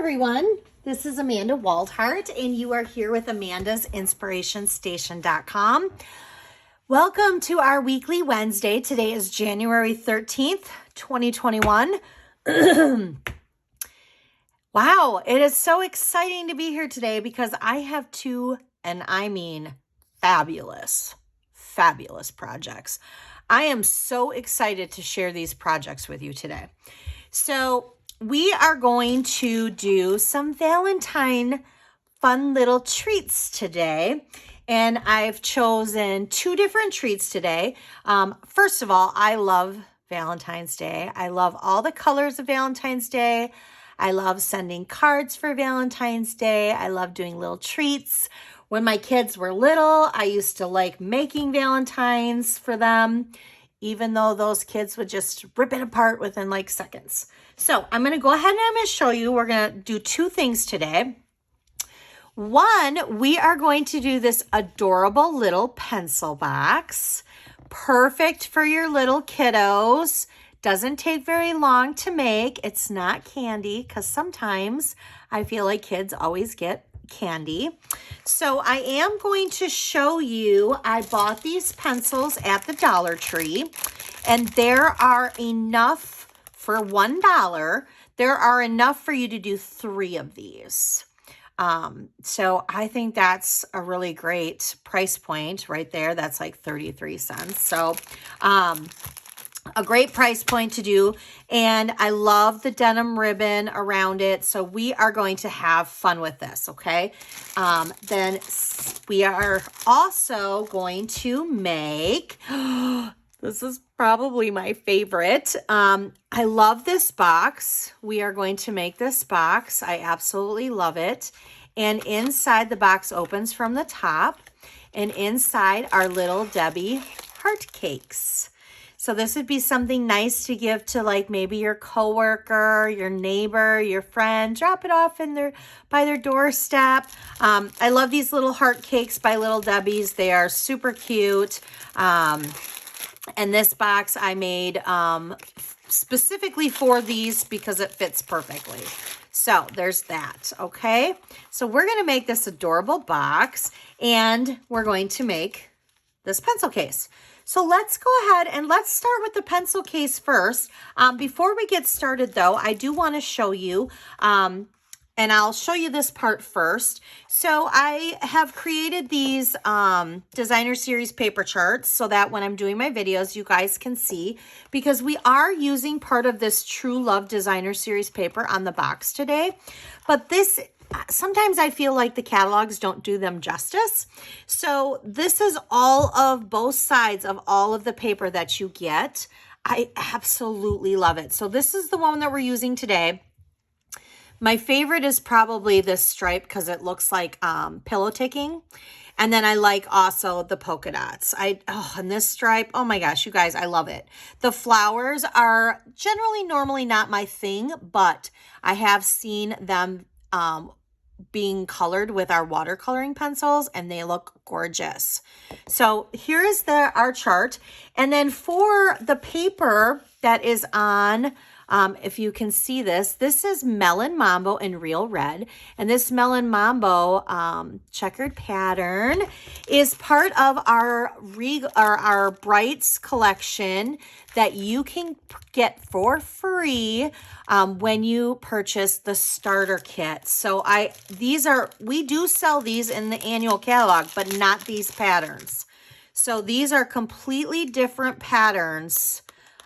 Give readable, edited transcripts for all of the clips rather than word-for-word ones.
everyone. This is Amanda Waldhart, and you are here with Amanda's InspirationStation.com. Welcome to our weekly Wednesday. Today is January 13th, 2021. Wow, it is so exciting to be here today because I have two, and I mean fabulous projects. I am so excited to share these projects with you today. So we are going to do some Valentine fun little treats today. And I've chosen two different treats today. First of all, I love Valentine's Day. I love all the colors of Valentine's Day. I love sending cards for Valentine's Day. I love doing little treats. When my kids were little, I used to like making Valentines for them, even though those kids would just rip it apart within like seconds. So I'm going to go ahead and I'm going to show you. We're going to do two things today. One, we are going to do this adorable little pencil box. Perfect for your little kiddos. Doesn't take very long to make. It's not candy because sometimes I feel like kids always get candy. So I am going to show you, I bought these pencils at the Dollar Tree, and there are enough for $1. There are enough for you to do 3 of these. So I think that's a really great price point right there. That's like 33 cents. So, a great price point to do. And I love the denim ribbon around it. So we are going to have fun with this. Okay. Then we are also going to make, this is probably my favorite. I love this box. We are going to make this box. I absolutely love it. And inside, the box opens from the top, and inside are little Debbie heart cakes. So this would be something nice to give to like maybe your coworker, your neighbor, your friend. Drop it off by their doorstep. I love these little heart cakes by Little Debbie's. They are super cute. And this box I made specifically for these because it fits perfectly. So there's that, okay? So we're going to make this adorable box, and we're going to make this pencil case. So let's go ahead and let's start with the pencil case first. Before we get started, though, I do want to show you, and I'll show you this part first. So I have created these designer series paper charts so that when I'm doing my videos, you guys can see, because we are using part of this True Love designer series paper on the box today. But this, sometimes I feel like the catalogs don't do them justice. So this is all of both sides of all of the paper that you get. I absolutely love it. So this is the one that we're using today. My favorite is probably this stripe because it looks like pillow ticking. And then I like also the polka dots. And this stripe, oh my gosh, you guys, I love it. The flowers are generally normally not my thing, but I have seen them being colored with our watercoloring pencils, and they look gorgeous. So here is our chart. And then for the paper that is on, if you can see this is Melon Mambo in Real Red. And this Melon Mambo checkered pattern is part of our Brights collection that you can get for free when you purchase the starter kit. So we do sell these in the annual catalog, but not these patterns. So these are completely different patterns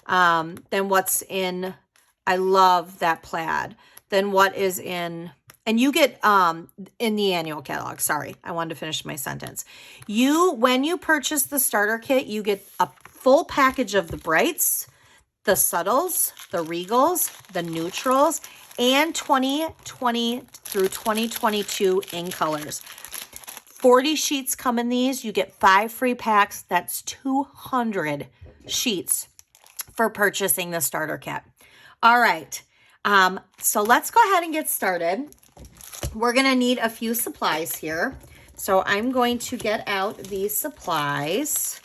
than what's in, I love that plaid, than what is in, and you get in the annual catalog. Sorry, I wanted to finish my sentence. When you purchase the starter kit, you get a full package of the Brights, the Subtles, the Regals, the Neutrals, and 2020 through 2022 in colors. 40 sheets come in these. You get 5 free packs. That's 200 sheets for purchasing the starter kit. All right. So let's go ahead and get started. We're going to need a few supplies here. So I'm going to get out these supplies.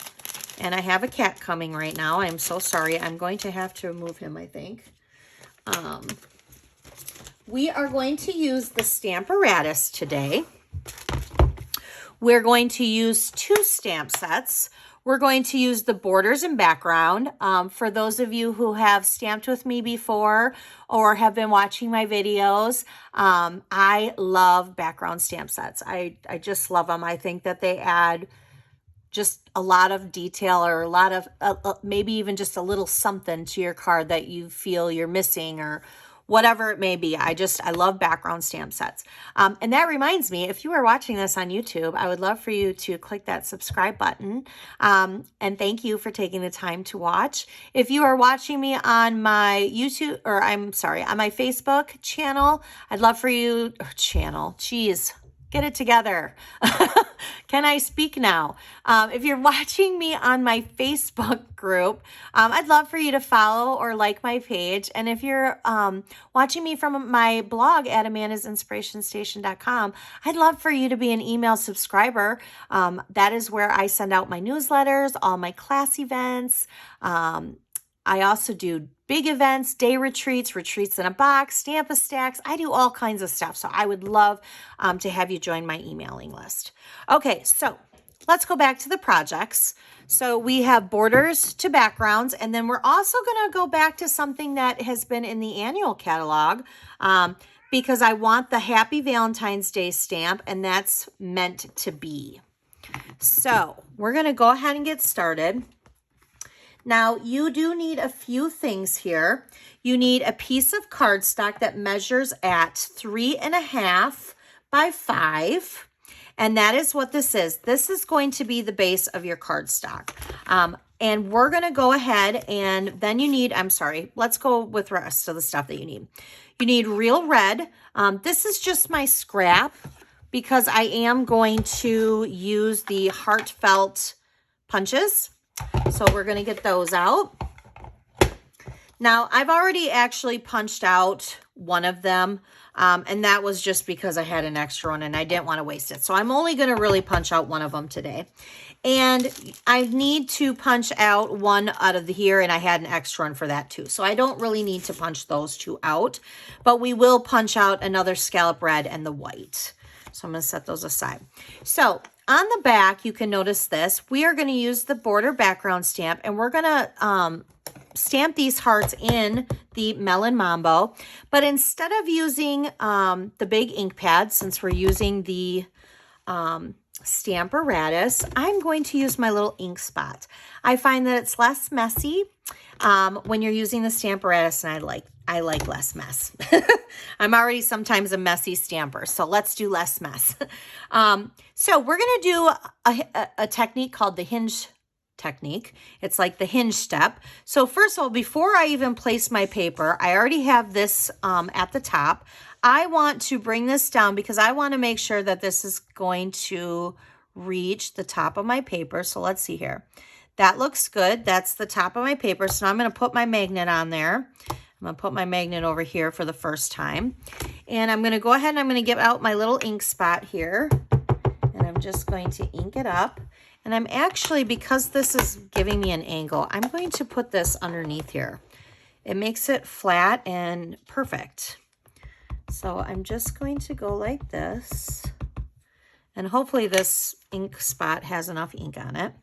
And I have a cat coming right now. I'm so sorry. I'm going to have to move him, I think. we are going to use the Stamparatus today. We're going to use 2 stamp sets. We're going to use the borders and background. For those of you who have stamped with me before or have been watching my videos, I love background stamp sets. I just love them. I think that they add just a lot of detail or a lot of maybe even just a little something to your card that you feel you're missing or whatever it may be. I love background stamp sets. And that reminds me, if you are watching this on YouTube, I would love for you to click that subscribe button. And thank you for taking the time to watch. If you are watching me on my YouTube, or I'm sorry, on my Facebook channel, I'd love for you, get it together. Can I speak now? If you're watching me on my Facebook group, I'd love for you to follow or like my page. And if you're watching me from my blog at amandasinspirationstation.com, I'd love for you to be an email subscriber. That is where I send out my newsletters, all my class events. I also do big events, day retreats, retreats in a box, Stamp-a-stacks. I do all kinds of stuff. So I would love to have you join my emailing list. Okay, so let's go back to the projects. So we have borders to backgrounds, and then we're also going to go back to something that has been in the annual catalog because I want the Happy Valentine's Day stamp, and that's meant to be. So we're going to go ahead and get started. Now, you do need a few things here. You need a piece of cardstock that measures at 3.5 by 5. And that is what this is. This is going to be the base of your cardstock. And we're going to go ahead and then you need, let's go with the rest of the stuff that you need. You need real red. This is just my scrap because I am going to use the heartfelt punches. So we're going to get those out. Now, I've already actually punched out one of them, and that was just because I had an extra one and I didn't want to waste it. So I'm only going to really punch out one of them today. And I need to punch out one out of here, and I had an extra one for that too. So I don't really need to punch those 2 out, but we will punch out another scallop red and the white. So I'm going to set those aside. So on the back, you can notice this. We are going to use the border background stamp, and we're going to stamp these hearts in the Melon Mambo. But instead of using the big ink pad, since we're using the Stamparatus, I'm going to use my little ink spot. I find that it's less messy when you're using the Stamparatus, and I like less mess. I'm already sometimes a messy stamper, so let's do less mess. So we're going to do a technique called the hinge technique. It's like the hinge step. So first of all, before I even place my paper, I already have this at the top. I want to bring this down because I want to make sure that this is going to reach the top of my paper. So let's see here. That looks good. That's the top of my paper. So now I'm going to put my magnet on there. I'm going to put my magnet over here for the first time. And I'm going to go ahead and I'm going to get out my little ink spot here. And I'm just going to ink it up. And I'm actually, because this is giving me an angle, I'm going to put this underneath here. It makes it flat and perfect. So I'm just going to go like this. And hopefully this ink spot has enough ink on it.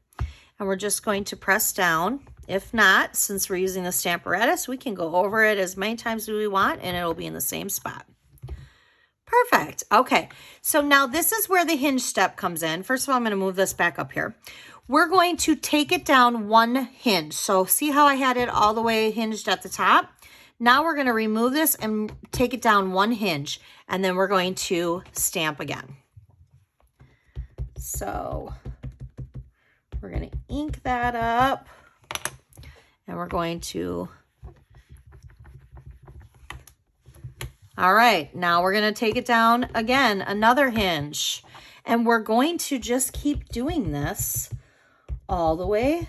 And we're just going to press down. If not, since we're using the Stamparatus, we can go over it as many times as we want and it'll be in the same spot. Perfect. Okay, so now this is where the hinge step comes in. First of all, I'm going to move this back up here. We're going to take it down 1 hinge. So see how I had it all the way hinged at the top? Now we're going to remove this and take it down 1 hinge, and then we're going to stamp again. So we're going to ink that up, and we're going to... All right, now we're going to take it down again, another hinge. And we're going to just keep doing this all the way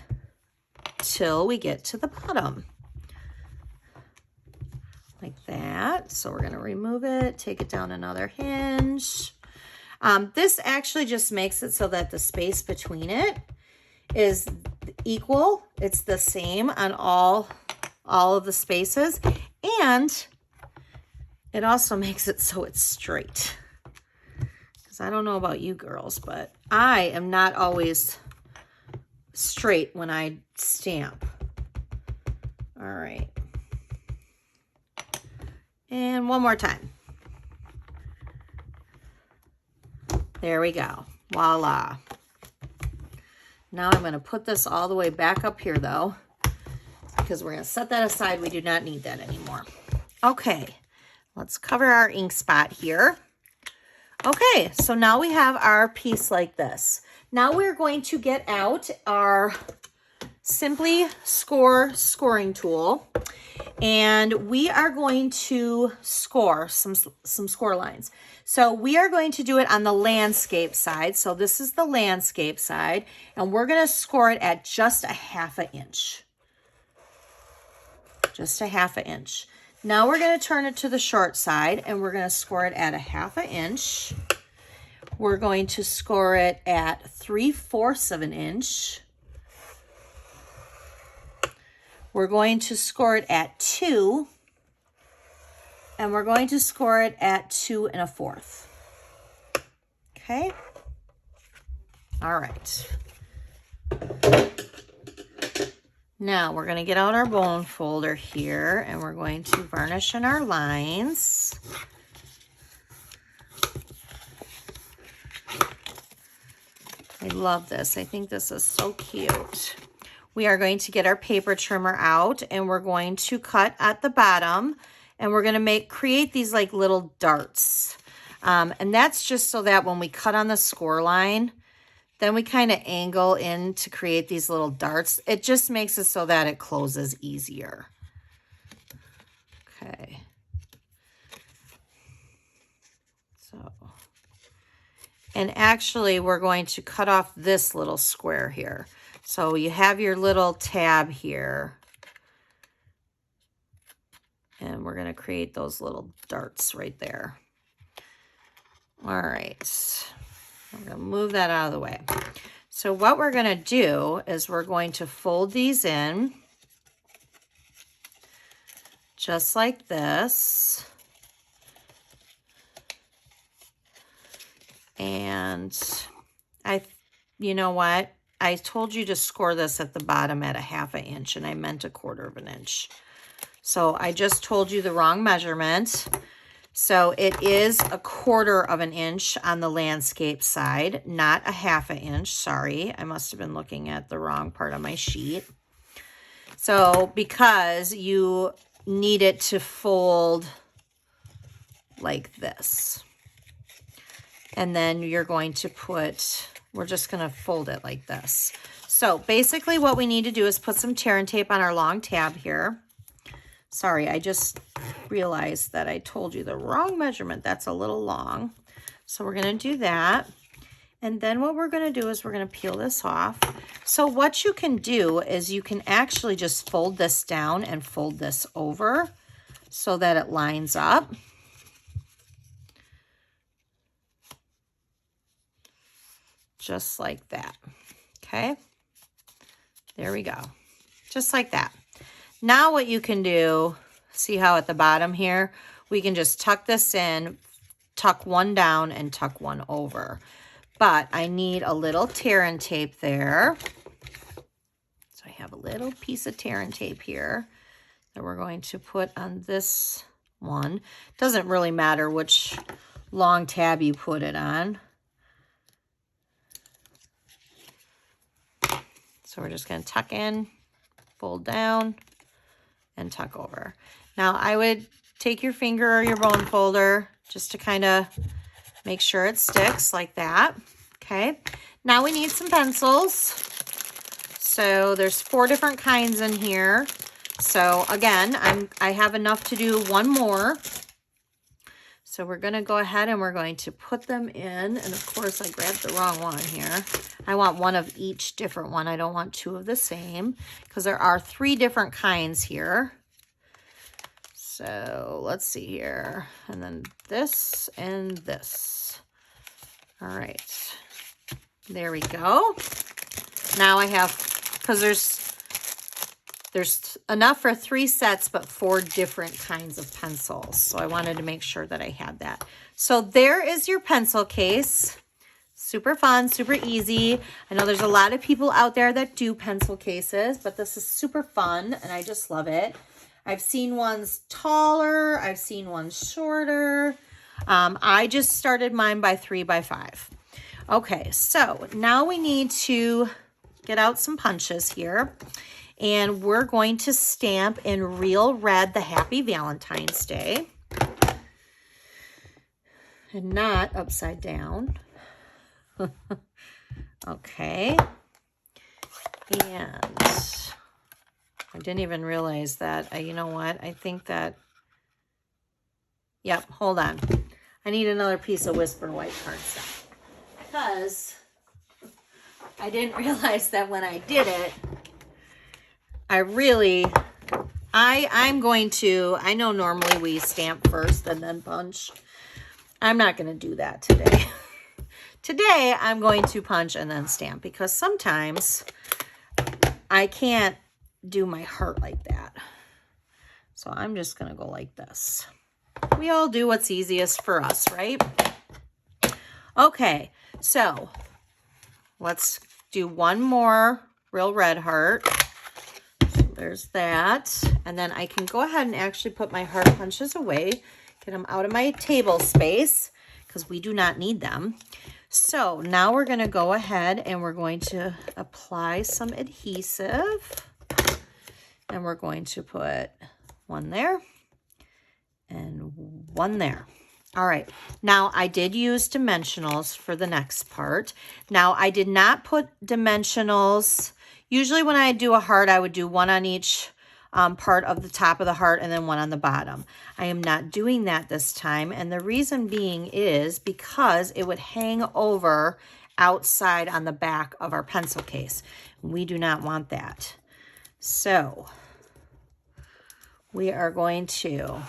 till we get to the bottom. Like that. So we're going to remove it, take it down another hinge. This actually just makes it so that the space between it is equal. It's the same on all of the spaces. And it also makes it so it's straight. Because I don't know about you girls, but I am not always straight when I stamp. All right. And one more time. There we go. Voila. Now I'm going to put this all the way back up here though, because we're going to set that aside. We do not need that anymore. Okay, let's cover our ink spot here. Okay, so now we have our piece like this. Now we're going to get out our Simply Score scoring tool, and we are going to score some score lines. So we are going to do it on the landscape side. So this is the landscape side, and we're going to score it at just a 1/2 inch. Just a 1/2 inch. Now we're going to turn it to the short side, and we're going to score it at a 1/2 inch. We're going to score it at 3/4 inch. We're going to score it at 2, and we're going to score it at 2 1/4. Okay. All right. Now we're going to get out our bone folder here, and we're going to varnish in our lines. I love this. I think this is so cute. We are going to get our paper trimmer out, and we're going to cut at the bottom, and we're going to create these like little darts. And that's just so that when we cut on the score line, then we kind of angle in to create these little darts. It just makes it so that it closes easier. Okay. So, and actually we're going to cut off this little square here. So you have your little tab here, and we're going to create those little darts right there. All right, I'm going to move that out of the way. So what we're going to do is we're going to fold these in just like this. And you know what? I told you to score this at the bottom at a 1/2 inch, and I meant a 1/4 inch. So I just told you the wrong measurement. So it is a 1/4 inch on the landscape side, not a 1/2 inch. Sorry, I must have been looking at the wrong part of my sheet. So because you need it to fold like this. And then you're going to we're just going to fold it like this. So basically what we need to do is put some tear and tape on our long tab here. Sorry, I just realized that I told you the wrong measurement. That's a little long. So we're going to do that. And then what we're going to do is we're going to peel this off. So what you can do is you can actually just fold this down and fold this over so that it lines up. Just like that. Okay. There we go. Just like that. Now what you can do, see how at the bottom here, we can just tuck this in, tuck one down, and tuck one over. But I need a little tear and tape there. So I have a little piece of tear and tape here that we're going to put on this one. Doesn't really matter which long tab you put it on. So we're just going to tuck in, fold down, and tuck over. Now I would take your finger or your bone folder just to kind of make sure it sticks like that. Okay. Now we need some pencils. So there's 4 different kinds in here. So again, I have enough to do one more. So we're going to go ahead and we're going to put them in. And of course, I grabbed the wrong one here. I want one of each different one. I don't want 2 of the same because there are 3 different kinds here. So let's see here. And then this and this. All right. There we go. Now I have, because there's There's enough for 3 sets, but 4 different kinds of pencils. So I wanted to make sure that I had that. So there is your pencil case. Super fun, super easy. I know there's a lot of people out there that do pencil cases, but this is super fun and I just love it. I've seen ones taller. I've seen ones shorter. I just started mine by 3 by 5. Okay, so now we need to get out some punches here. And we're going to stamp in real red the Happy Valentine's Day. And not upside down. Okay. And I didn't even realize that. You know what? I think that... Yep, hold on. I need another piece of Whisper White cardstock. Because I didn't realize that when I did it, I'm going to, I know normally we stamp first and then punch. I'm not going to do that today. Today, I'm going to punch and then stamp because sometimes I can't do my heart like that. So I'm just going to go like this. We all do what's easiest for us, right? Okay, so let's do one more real red heart. There's that. And then I can go ahead and actually put my heart punches away, get them out of my table space because we do not need them. So now we're going to go ahead and we're going to apply some adhesive. And we're going to put one there and one there. All right. Now I did use dimensionals for the next part. Now I did not put dimensionals. Usually when I do a heart, I would do one on each part of the top of the heart and then one on the bottom. I am not doing that this time. And the reason being is because it would hang over outside on the back of our pencil case. We do not want that. So we are going to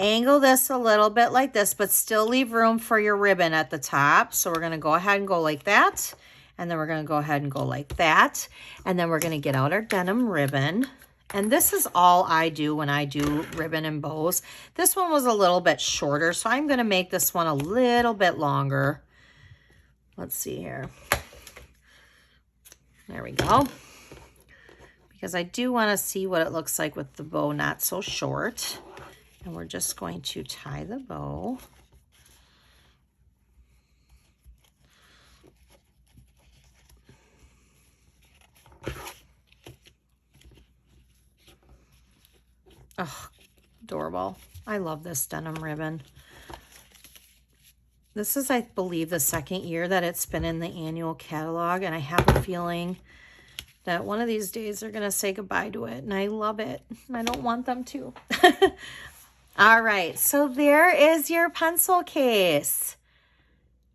angle this a little bit like this, but still leave room for your ribbon at the top. So we're going to go ahead and go like that. And then we're going to go ahead and go like that. And then we're going to get out our denim ribbon. And this is all I do when I do ribbon and bows. This one was a little bit shorter, so I'm going to make this one a little bit longer. Let's see here. There we go. Because I do want to see what it looks like with the bow not so short. And we're just going to tie the bow. Oh, adorable. I love this denim ribbon. This is, I believe, the second year that it's been in the annual catalog, and I have a feeling that one of these days they're going to say goodbye to it, and I love it. I don't want them to. All right, so there is your pencil case.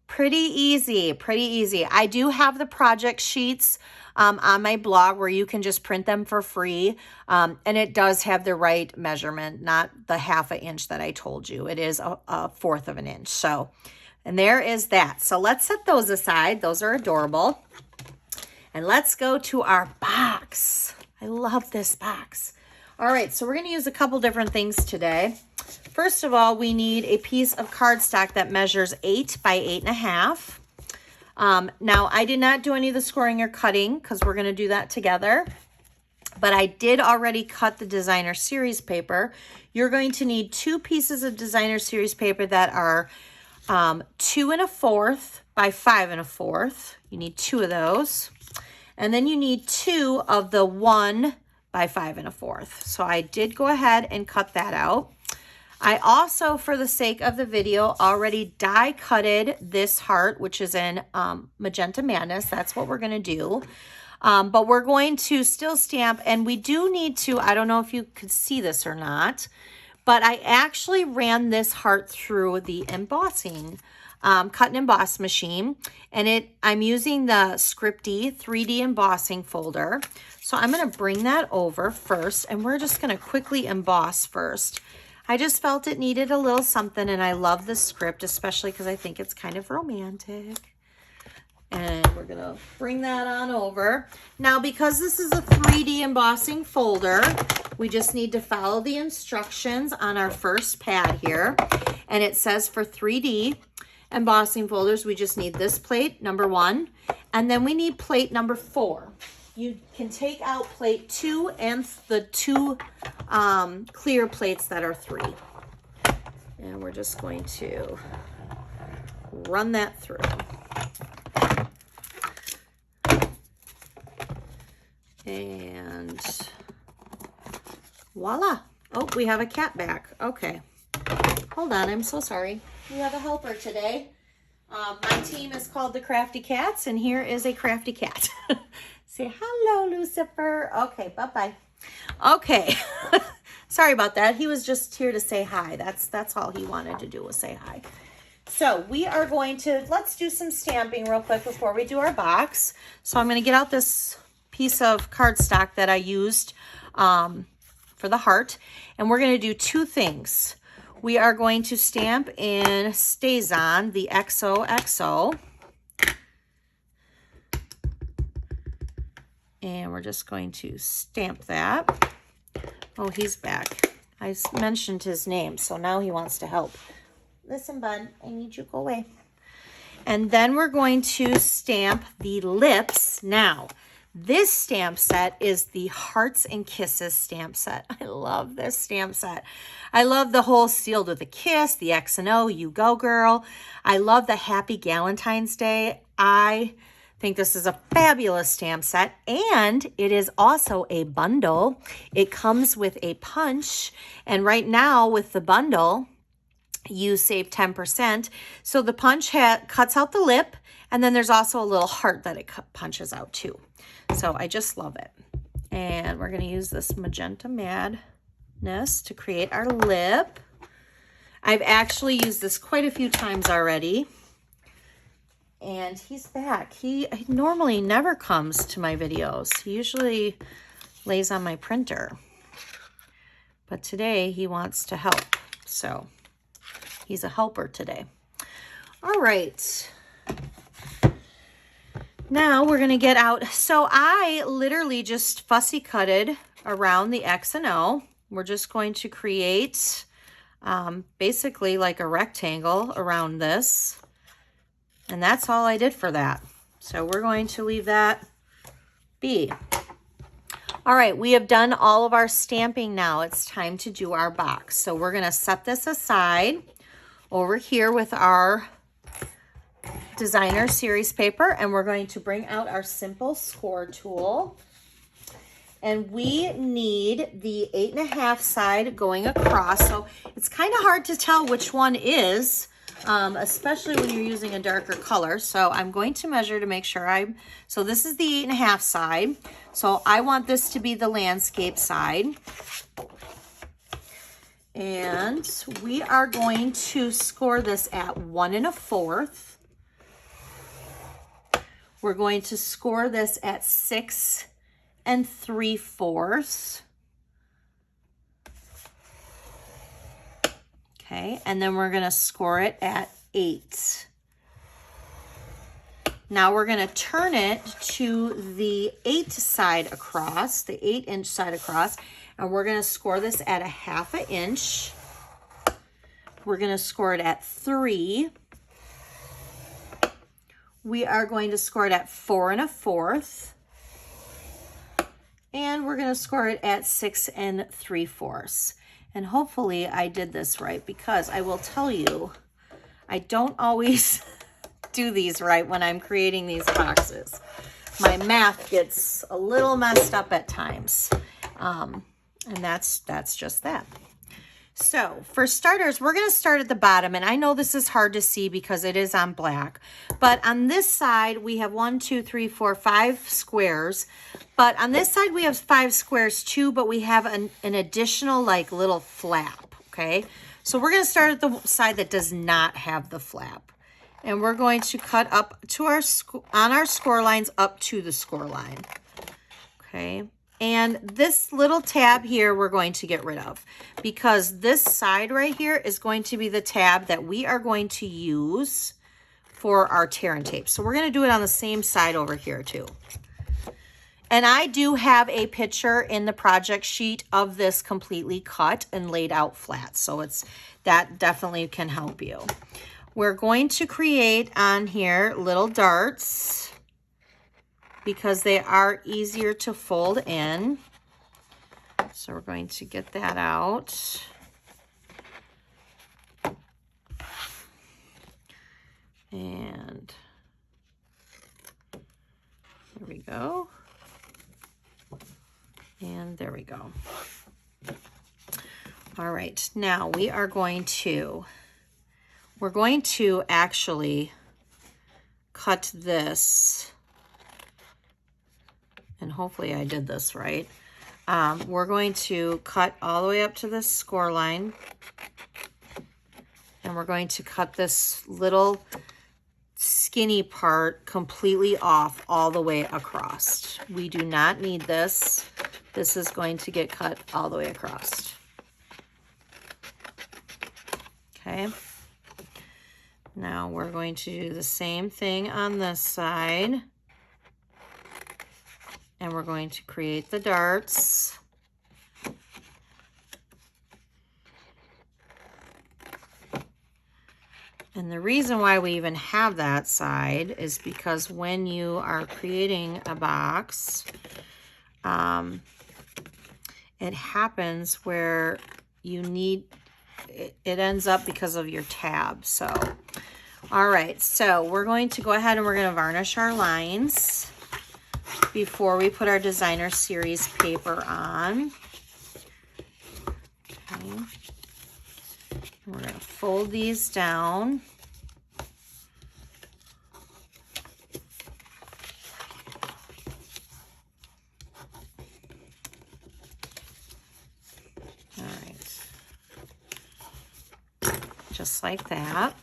Pretty easy, pretty easy. I do have the project sheets on my blog where you can just print them for free. And it does have the right measurement, not the 1/2 inch that I told you. It is a 1/4 of an inch. So, and there is that. So let's set those aside. Those are adorable. And let's go to our box. I love this box. All right, so we're going to use a couple different things today. First of all, we need a piece of cardstock that measures 8 by 8.5. Now, I did not do any of the scoring or cutting because we're going to do that together. But I did already cut the designer series paper. You're going to need 2 pieces of designer series paper that are 2 1/4 by 5 1/4. You need 2 of those. And then you need 2 of the 1 by 5 1/4. So I did go ahead and cut that out. I also, for the sake of the video, already die cutted this heart, which is in Magenta Madness. That's what we're going to do. But we're going to still stamp, and we do need to, I don't know if you could see this or not, but I actually ran this heart through the embossing, cut and emboss machine, and I'm using the Scripty 3D embossing folder. So I'm going to bring that over first, and we're just going to quickly emboss first. I just felt it needed a little something, and I love the script, especially because I think it's kind of romantic. And we're gonna bring that on over. Now, because this is a 3D embossing folder, we just need to follow the instructions on our first pad here. And it says for 3D embossing folders, we just need this plate, number 1, and then we need plate number 4. You can take out plate 2 and the 2 clear plates that are 3. And we're just going to run that through. And voila. Oh, we have a cat back. Okay. Hold on, I'm so sorry. We have a helper today. My team is called the Crafty Cats, and here is a crafty cat. Say hello, Lucifer. Okay, bye-bye. Okay. Sorry about that. He was just here to say hi. That's all he wanted to do was say hi. So we are going to, let's do some stamping real quick before we do our box. So I'm going to get out this piece of cardstock that I used for the heart, and we're going to do 2 things. We are going to stamp in Stays On, the XOXO. And we're just going to stamp that. Oh, he's back. I mentioned his name, so now he wants to help. Listen, bud, I need you to go away. And then we're going to stamp the lips. Now, this stamp set is the Hearts and Kisses stamp set. I love this stamp set. I love the whole sealed with a kiss, the X and O, you go girl. I love the Happy Galentine's Day. I think this is a fabulous stamp set, and it is also a bundle. It comes with a punch, and right now with the bundle, you save 10%. So the punch cuts out the lip, and then there's also a little heart that it punches out too. So I just love it. And we're going to use this Magenta Madness to create our lip. I've actually used this quite a few times already. And he's back. He normally never comes to my videos. He usually lays on my printer. But today he wants to help. So he's a helper today. All right. Now we're going to get out. So I literally just fussy cutted around the X and O. We're just going to create basically like a rectangle around this. And that's all I did for that. So we're going to leave that be. All right, we have done all of our stamping now. It's time to do our box. So we're going to set this aside over here with our designer series paper, and we're going to bring out our simple score tool. And we need the 8.5 side going across. So it's kind of hard to tell which one is, especially when you're using a darker color. So I'm going to measure to make sure so this is the 8.5 side. So I want this to be the landscape side. And we are going to score this at 1 1/4. We're going to score this at 6 3/4. Okay, and then we're going to score it at 8. Now we're going to turn it to the 8 side across, the 8-inch side across, and we're going to score this at 1/2 inch. We're going to score it at 3. We are going to score it at 4 1/4. And we're going to score it at 6 3/4. And hopefully I did this right, because I will tell you, I don't always do these right when I'm creating these boxes. My math gets a little messed up at times. And that's just that. So for starters, we're going to start at the bottom, and I know this is hard to see because it is on black, but on this side we have 1, 2, 3, 4, 5 squares, but on this side we have 5 squares too, but we have an additional like little flap. Okay, so we're going to start at the side that does not have the flap, and we're going to cut up to on our score lines up to the score line. Okay. And this little tab here we're going to get rid of, because this side right here is going to be the tab that we are going to use for our tear and tape. So we're going to do it on the same side over here too. And I do have a picture in the project sheet of this completely cut and laid out flat. So that definitely can help you. We're going to create on here little darts because they are easier to fold in. So we're going to get that out. And there we go. And there we go. All right, now we're going to actually cut this, and hopefully I did this right. We're going to cut all the way up to this score line, and we're going to cut this little skinny part completely off all the way across. We do not need this. This is going to get cut all the way across. Okay. Now we're going to do the same thing on this side. And we're going to create the darts. And the reason why we even have that side is because when you are creating a box, it happens where you need, it ends up because of your tab. So, all right, so we're going to go ahead and we're going to varnish our lines before we put our designer series paper on. Okay. And we're going to fold these down. Just like that.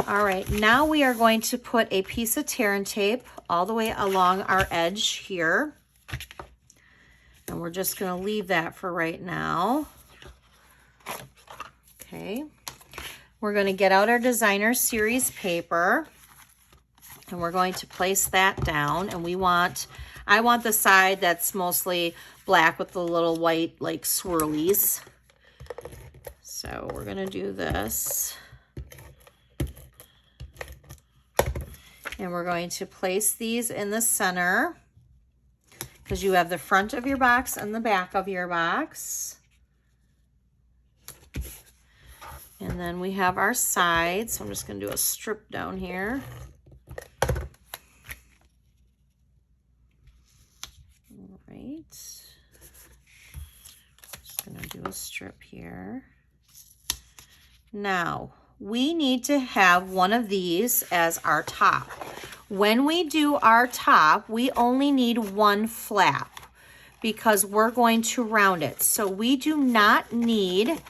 All right, now we are going to put a piece of tear and tape all the way along our edge here. And we're just going to leave that for right now. Okay. We're going to get out our designer series paper and we're going to place that down. And I want the side that's mostly black with the little white like swirlies. So we're going to do this. And we're going to place these in the center because you have the front of your box and the back of your box. And then we have our sides. So I'm just going to do a strip down here. All right. Just going to do a strip here. Now, we need to have one of these as our top. When we do our top, we only need one flap because we're going to round it. So we do not need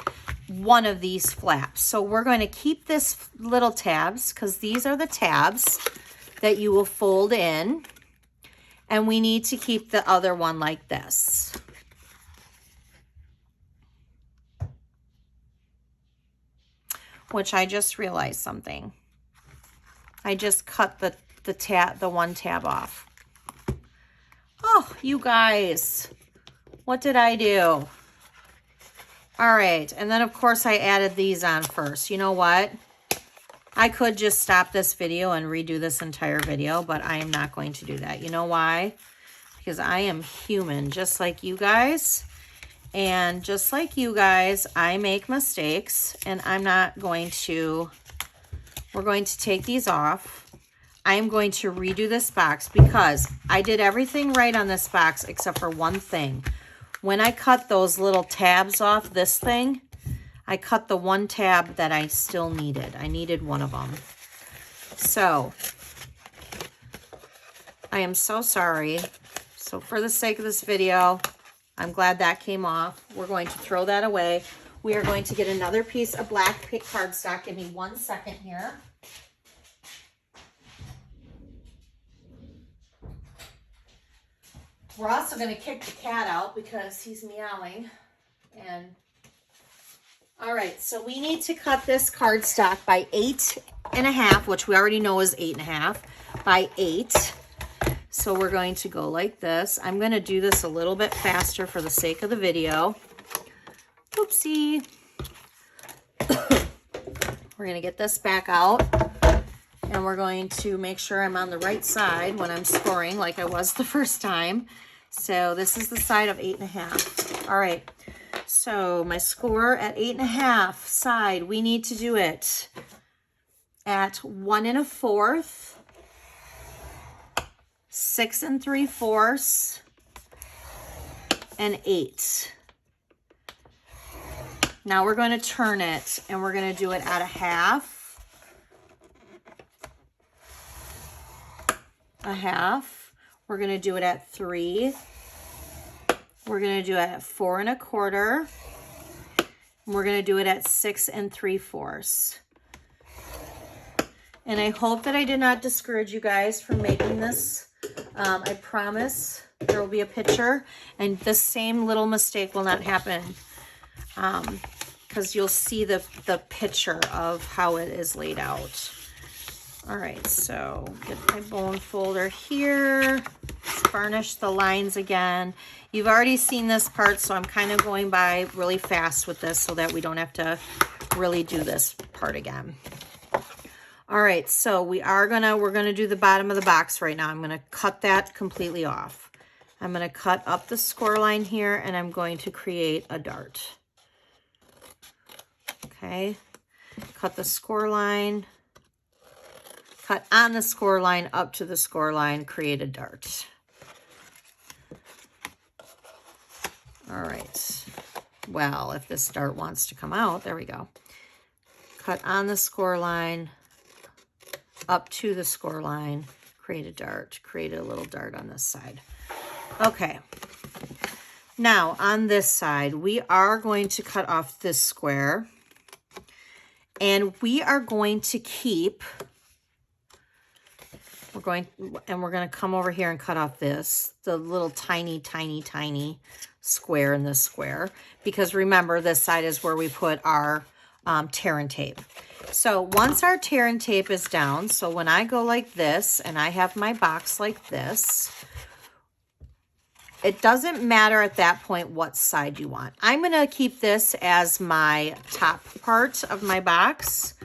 one of these flaps. So we're going to keep this little tabs because these are the tabs that you will fold in. And we need to keep the other one like this. Which I just realized something. I just cut the one tab off. Oh, you guys, what did I do? All right, and then of course I added these on first. You know what? I could just stop this video and redo this entire video, but I am not going to do that. You know why? Because I am human, just like you guys. And just like you guys, I make mistakes, and I'm not going to, we're going to take these off. I'm going to redo this box because I did everything right on this box except for one thing. When I cut those little tabs off this thing, I cut the one tab that I still needed. I needed one of them. So, I am so sorry. So for the sake of this video, I'm glad that came off. We're going to throw that away. We are going to get another piece of black cardstock. Give me 1 second here. We're also going to kick the cat out because he's meowing. And all right, so we need to cut this cardstock by 8 8.5, which we already know is 8.5 by 8. So we're going to go like this. I'm going to do this a little bit faster for the sake of the video. Oopsie. We're going to get this back out, and we're going to make sure I'm on the right side when I'm scoring like I was the first time. So this is the side of 8.5. All right. So my score at 8.5 side, we need to do it at 1 1/4, 6 3/4, and 8. Now we're going to turn it, and we're going to do it at 1/2, 1/2. We're going to do it at 3. We're going to do it at 4 1/4. And we're going to do it at 6 3/4. And I hope that I did not discourage you guys from making this. I promise there will be a picture, and the same little mistake will not happen, because you'll see the picture of how it is laid out. All right, so get my bone folder here. Let's varnish the lines again. You've already seen this part, so I'm kind of going by really fast with this so that we don't have to really do this part again. All right, so we're gonna do the bottom of the box right now. I'm gonna cut that completely off. I'm gonna cut up the score line here, and I'm going to create a dart. Okay, cut the score line, cut on the score line up to the score line, create a dart. All right, well, if this dart wants to come out, there we go. Cut on the score line, up to the score line, create a dart, create a little dart on this side. Okay, now on this side, we are going to cut off this square, and we are going to keep, we're going to come over here and cut off this, the little tiny, tiny, tiny square in this square, because remember, this side is where we put our tear and tape. So once our tear and tape is down, so when I go like this and I have my box like this, it doesn't matter at that point what side you want. I'm going to keep this as my top part of my box.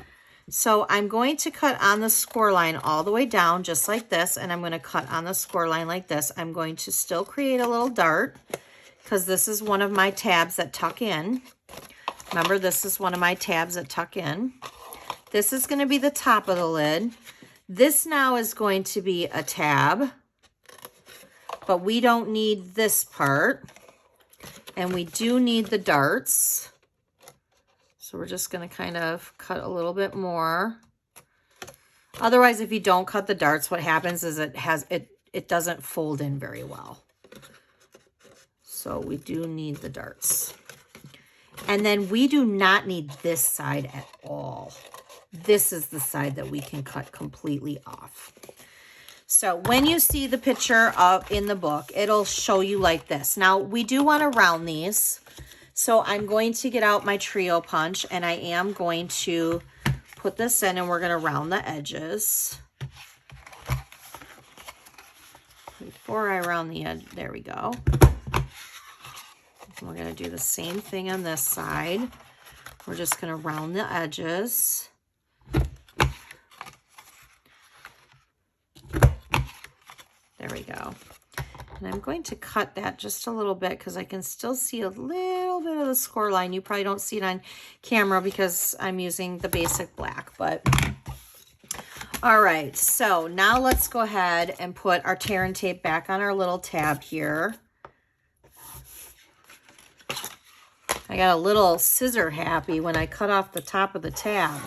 So I'm going to cut on the score line all the way down just like this, and I'm going to cut on the score line like this. I'm going to still create a little dart because this is one of my tabs that tuck in. Remember, this is one of my tabs that tuck in. This is going to be the top of the lid. This now is going to be a tab, but we don't need this part, and we do need the darts. So we're just going to kind of cut a little bit more. Otherwise, if you don't cut the darts, what happens is it doesn't fold in very well. So we do need the darts. And then we do not need this side at all. This is the side that we can cut completely off. So when you see the picture in the book, it'll show you like this. Now, we do want to round these. So I'm going to get out my trio punch, and I am going to put this in, and we're going to round the edges. Before I round the edge, there we go. We're going to do the same thing on this side. We're just going to round the edges. There we go. And I'm going to cut that just a little bit because I can still see a little bit of the score line. You probably don't see it on camera because I'm using the basic black, but all right. So now let's go ahead and put our tear and tape back on our little tab here. I got a little scissor happy when I cut off the top of the tab.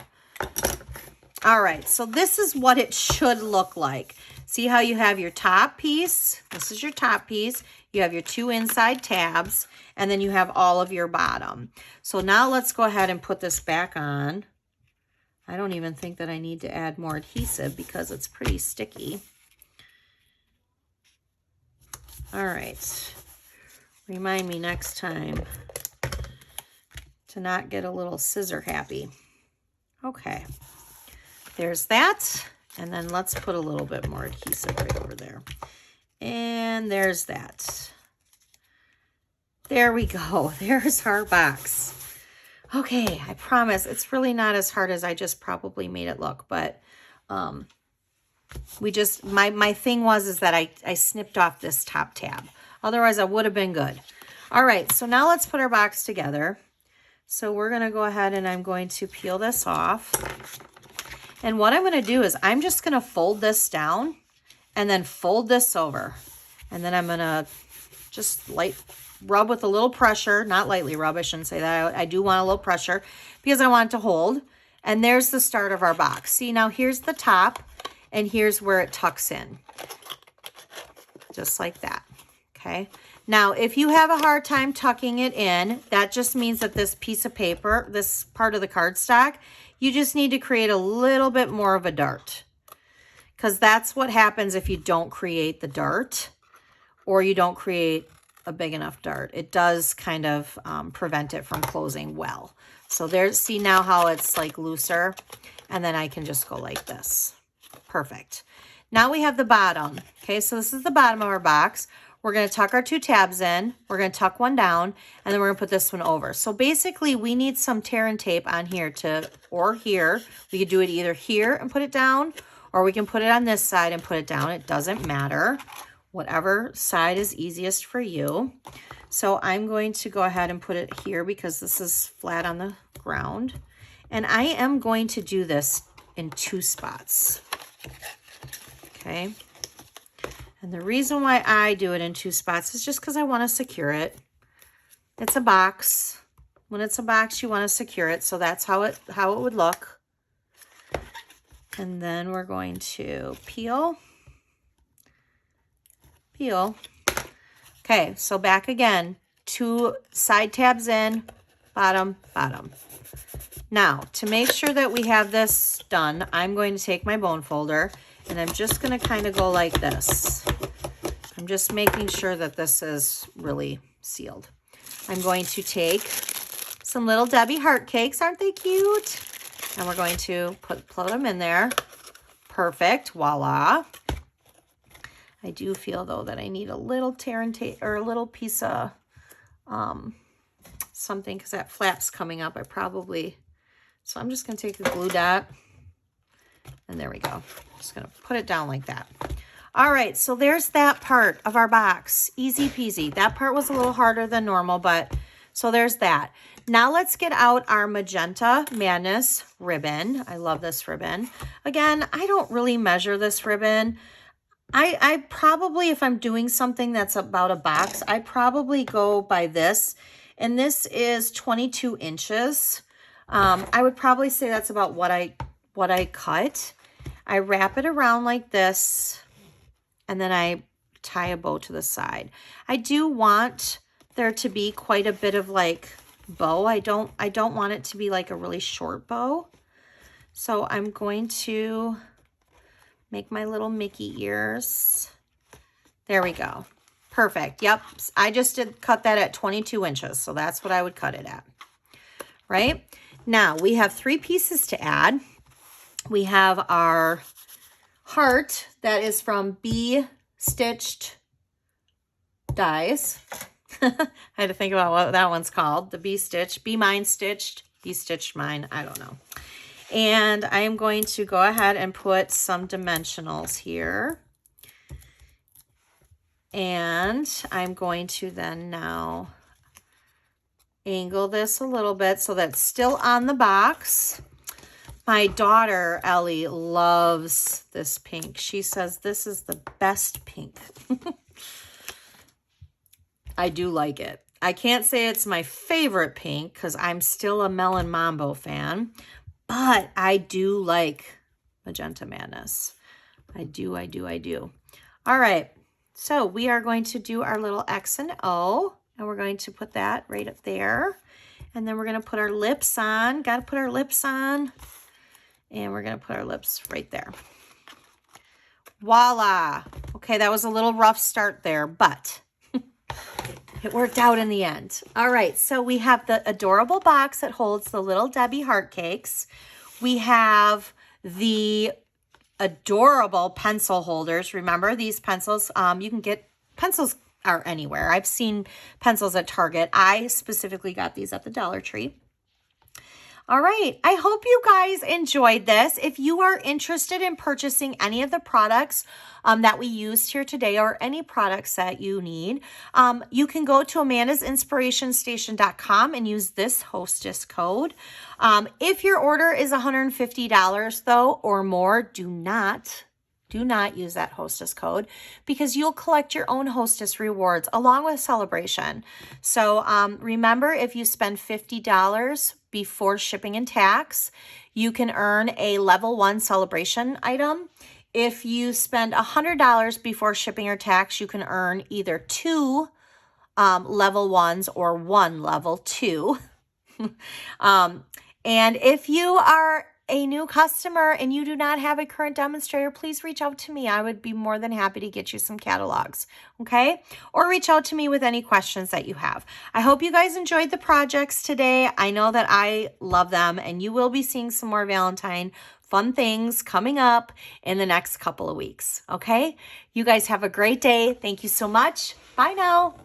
All right, so this is what it should look like. See how you have your top piece? This is your top piece. You have your two inside tabs, and then you have all of your bottom. So now let's go ahead and put this back on. I don't even think that I need to add more adhesive because it's pretty sticky. All right, remind me next time to not get a little scissor happy. Okay, There's that. And then let's put a little bit more adhesive right over there. And there's that. There we go. There's our box. Okay, I promise it's really not as hard as I just probably made it look, but we just, my thing is that I snipped off this top tab. Otherwise, I would have been good. All right, so now let's put our box together. So we're going to go ahead and I'm going to peel this off. And what I'm going to do is I'm just going to fold this down and then fold this over. And then I'm going to just rub with a little pressure, not lightly rub, I shouldn't say that. I do want a little pressure because I want it to hold. And there's the start of our box. See, now here's the top and here's where it tucks in. Just like that, okay? Now, if you have a hard time tucking it in, that just means that this piece of paper, this part of the cardstock, you just need to create a little bit more of a dart. Because that's what happens if you don't create the dart or you don't create a big enough dart. It does kind of prevent it from closing well. So there's, see now how it's like looser, and then I can just go like this. Perfect. Now we have the bottom. Okay, so this is the bottom of our box. We're going to tuck our 2 tabs in. We're going to tuck one down, and then we're going to put this one over. So basically, we need some tear and tape on here or here. We could do it either here and put it down, or we can put it on this side and put it down. It doesn't matter. Whatever side is easiest for you. So I'm going to go ahead and put it here because this is flat on the ground. And I am going to do this in 2 spots. Okay. And the reason why I do it in 2 spots is just because I want to secure it. It's a box. When it's a box, you want to secure it. So that's how it would look. And then we're going to peel. Okay, so back again, 2 side tabs in, bottom, bottom. Now, to make sure that we have this done, I'm going to take my bone folder and I'm just going to kind of go like this. I'm just making sure that this is really sealed. I'm going to take some little Debbie heart cakes. Aren't they cute? And we're going to put them in there. Perfect. Voila. I do feel, though, that I need a little tear and tape or a little piece of something because that flap's coming up. So I'm just going to take the glue dot and there we go. Just going to put it down like that. All right, so there's that part of our box. Easy peasy. That part was a little harder than normal, but so there's that. Now let's get out our Magenta Madness ribbon. I love this ribbon. Again, I don't really measure this ribbon. I probably, if I'm doing something that's about a box, I probably go by this. And this is 22 inches. I would probably say that's about what I cut. I wrap it around like this, and then I tie a bow to the side. I do want there to be quite a bit of like bow. I don't want it to be like a really short bow. So I'm going to make my little Mickey ears. There we go. Perfect. Yep. I just did cut that at 22 inches. So that's what I would cut it at. Right? Now we have 3 pieces to add. We have our heart that is from Bee Stitched Dies. I had to think about what that one's called. The Bee Stitched, Be Mine Stitched, Bee Stitched Mine. I don't know. And I am going to go ahead and put some dimensionals here. And I'm going to then now angle this a little bit so that's still on the box. My daughter, Ellie, loves this pink. She says this is the best pink. I do like it. I can't say it's my favorite pink because I'm still a Melon Mambo fan. But I do like Magenta Madness. I do. All right. So we are going to do our little X and O. And we're going to put that right up there. And then we're going to put our lips on. Got to put our lips on. And we're going to put our lips right there. Voila. Okay, that was a little rough start there, but it worked out in the end. All right, so we have the adorable box that holds the little Debbie heart cakes. We have the adorable pencil holders. Remember these pencils? You can get pencils are anywhere. I've seen pencils at Target. I specifically got these at the Dollar Tree. All right, I hope you guys enjoyed this. If you are interested in purchasing any of the products that we used here today or any products that you need, you can go to amandasinspirationstation.com and use this Hostess code. If your order is $150 though or more, do not use that Hostess code because you'll collect your own Hostess Rewards along with Sale-a-bration. So remember, if you spend $50 before shipping and tax, you can earn a level 1 Sale-a-bration item. If you spend $100 before shipping or tax, you can earn either 2 level 1s or 1 level 2. And if you are a new customer and you do not have a current demonstrator, please reach out to me. I would be more than happy to get you some catalogs, okay? Or reach out to me with any questions that you have. I hope you guys enjoyed the projects today. I know that I love them, and you will be seeing some more Valentine fun things coming up in the next couple of weeks, okay? You guys have a great day. Thank you so much. Bye now.